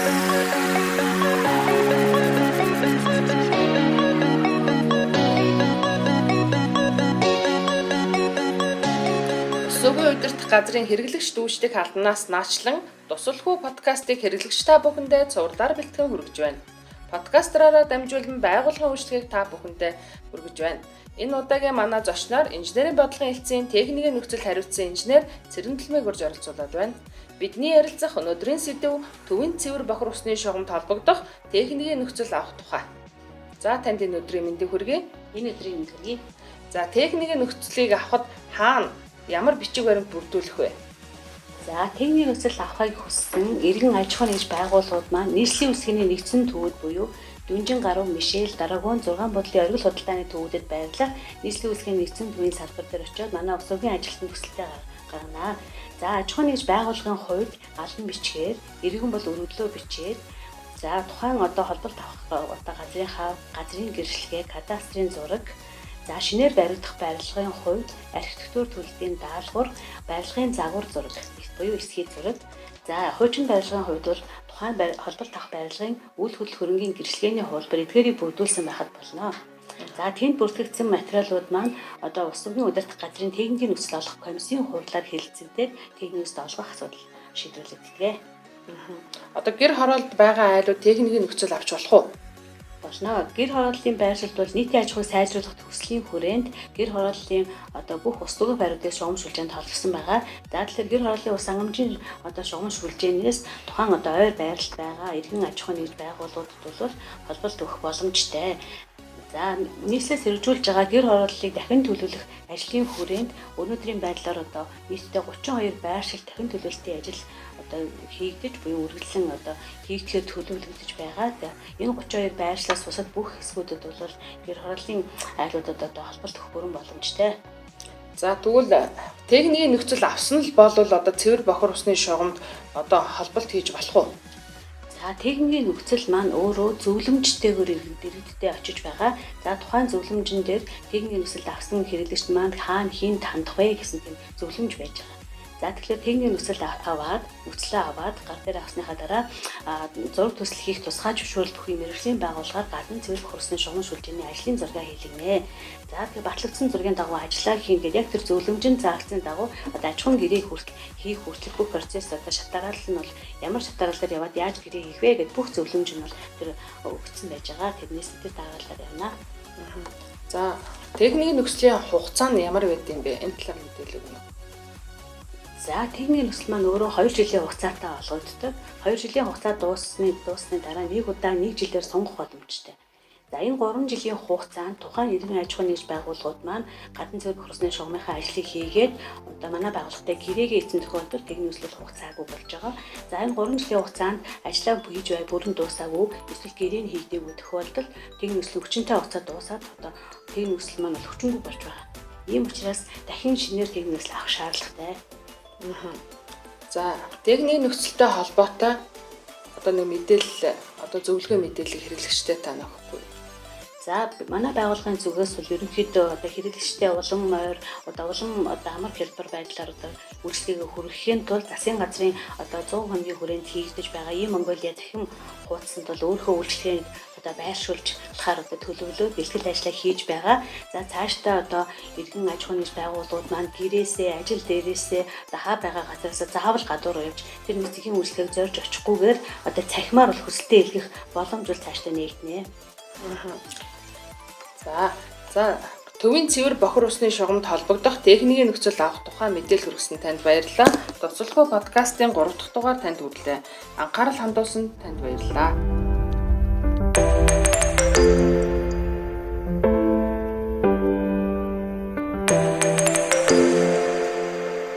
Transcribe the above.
Өсвөгийн удирдах газрын хэрэглэгч дүүждэг халднаас наачлан Дусалгүй подкастыг хэрэглэгч та бүхэндээ цувралаар бэлтгэн хүргэж байна. Подкастраараа дамжуулан байгууллагын үйлчлэгийг та бүхэндээ хүргэж байна. Энэ удаагийн манай зочноор инженерийн бодлогын хэлтсийн техникийн нөхцөл хариуцсан инженер Цэрэнтэлмийг урьж оролцуулаад байна. Бидний ярилцах өнөөдрийн сэдэв төвийн цэвэр бохор усны шугамд холбогдох техникийн нөхцөл авах тухай. За танд энэ өдрийн мэндийг хүргэе. Энэ өдрийн мэнд хүргэе. За техникийн нөхцөлийг авахд хаана ямар бичиг баримт бүрдүүлэх вэ? За техникийн нөхцөл авахыг хүссэн иргэн аж ахуйн нэгж байгууллагууд маань нийслэлийн үсгийн нэгдсэн төвүүд буюу Дүнжин гаруй Мишель Дарагон 6 бодлын оргил худалдааны төвүүдэд байрлах нийслэлийн үсгийн нэгдсэн төвийн салбар дээр очиод манай өсвөгийн ажилтны төсөлтэй гаргана. За аж ахуйн нэгж байгууллагын хувьд албан бичгээр иргэн бол өргөдлөө бичээд за тухайн холболт авах газрын гэрчлэгээ, кадастрын зураг, за шинээр баригдах барилгын хувьд архитектур төлөвийн даалгавар, барилгын загвар зураг буюу эсхий зураг. За хуучин барилгын хувьд бол тухайн холболт авах барилгын үйл хөдлөх хөрөнгийн гэрчлэгээний хуулбар эдгээрийг бүрдүүлсэн байхад болно. За тэнд бүртгэгдсэн материалууд маань өсвөгийн удирдах газрын техникийн нөхцөл олох комиссийн хурлаар хэлэлцэгдээд техникийн нөхцөл олгох асуудал шийдвэрлэгддэг. Гэр хороолд байгаа айлууд техникийн нөхцөл авч болох уу? Болно. Гэр хорооллын байршилд бол нийтийн аж ахуйг сайжруулах төслийн хүрээнд гэр хорооллын бүх ус түгэх бариудыг шугам шүлжээнд холбосон байгаа. За тэгэхээр гэр хорооллын ус ангамжийн шугам шүлжээнээс тухайн ойр байралд байгаа иргэн аж ахуйн нэгж байгууллагуудад бол холболт өгөх боломжтой. За нийслэлээс хэрэгжүүлж байгаа гэр хорооллыг дахин төлөвлөх ажлын хүрээнд өнөөдрийн байдлаар нийтдээ 32 байршил дахин төлөвлөлтийн ажил хийгдэж буюу үргэлжлэн хийгдэхээр төлөвлөгдөж байгаа. Энэ 32 байршлаас бусад бүх хэсгүүдэд бол гэр хорооллын айлуудад холболт өгөх бүрэн боломжтой. За тэгвэл техникийн нөхцөл авсан л бол цэвэр бохор усны шугамд холболт хийж болох уу? За техникийн нөхцөл маань өөрөө зөвлөмжтэйгээр иргэдэд очиж байгаа. За тухайн зөвлөмжн дээр техникийн нөхцөлд авсан хэрэглэгч маань хаана хийн хандах вэ гэсэн тийм зөвлөмж байж байгаа. За тэгэхээр техникийн нөхцөлөө аваад гар дээр авсныхаа дараа зураг төсөл хийх тусгай зөвшөөрөл бүхий мэргэжлийн байгууллагаар гадна цэвэр бохор усны шугам шүлжээний ажлын зураг хийлгэнэ. За тэгэхээр батлагдсан зургийн дагуу ажиллаа хийгээд яг тэр зөвлөмжөнд заагдсан дагуу аж ахуйн гэрээг хийх хүртэлх бүх процесс шатараал нь бол ямар шатараалаар яваад яаж гэрээ хийх вэ гэдэг бүх зөвлөмж нь бол тэр өгсөн байж байгаа. Тэрнээс тэр дагаалаар явна. За техникийн нөхцөлийн хугацаа нь ямар байд юм бэ? Энэ талаар мэдээлэл өгнө. За техникийн нөхцөл маань өөрөө 2 жилийн хугацаатай олгогддог. 2 жилийн хугацаа дуусны дараа нэг удаа 1 жилээр сонгох боломжтой. За энэ 3 жилийн хугацаанд тухайн иргэн аж ахуйн нэгж байгууллагууд маань гадна цэвэр бохор усны шугамынхаа ажлыг хийгээд манай байгууллагатай гэрээгээ эзэн тохиолдолд техникийн нөхцөл хугацаагүй болж байгаа. За энэ 3 жилийн хугацаанд ажлаа хийж бай бүрэн дуусаагүй эсвэл гэрээ нь хийгдээгүй тохиолдолд техникийн нөхцөл хүчинтэй хугацаа дуусаад техникийн нөхцөл маань хүчингүй болж байгаа. Ийм учраас дахин шинээр техникийн нөхцөл авах шаардлагатай. За техникийн нөхцөлтэй холбоотой нэг мэдээлэл зөвлөгөө мэдээлэл хэрэглэгчтэй та нөхөхгүй. За манай байгууллагын зүгээс бол ерөнхийдөө хэрэглэгчтэй улам ойр амар хэлбэр байдлаар үйлчлэгээ хүргэхийн тулд засгийн газрын 100 хоногийн хүрээнд хийгдэж байгаа ийм Монголиа дахин хуудсанд бол өөрийнхөө үйлчлэгийг байршуулж болохоор төлөвлөө бэлтгэл ажлаа хийж байгаа. За цаашдаа иргэн аж ахуйн нэгж байгууллагууд маань гэрээсээ, ажил дээрээсээ хаа байгаа газараас заавал гадуур явж тэр мэдхийн үйлчлэгийг зорж очихгүйгээр цахимаар бол хүсэлтэд илгэх боломж бол цаашдаа нэгднэ. За төвийн цэвэр бохор усны шугамд холбогдох техникийн нөхцөл авах тухай мэдээлэл хүргэсэн танд баярлалаа. Дусалгүй подкастын 3 дахь дугаар танд хүрлээ. Анхаарал хандуулсанд танд баярлалаа.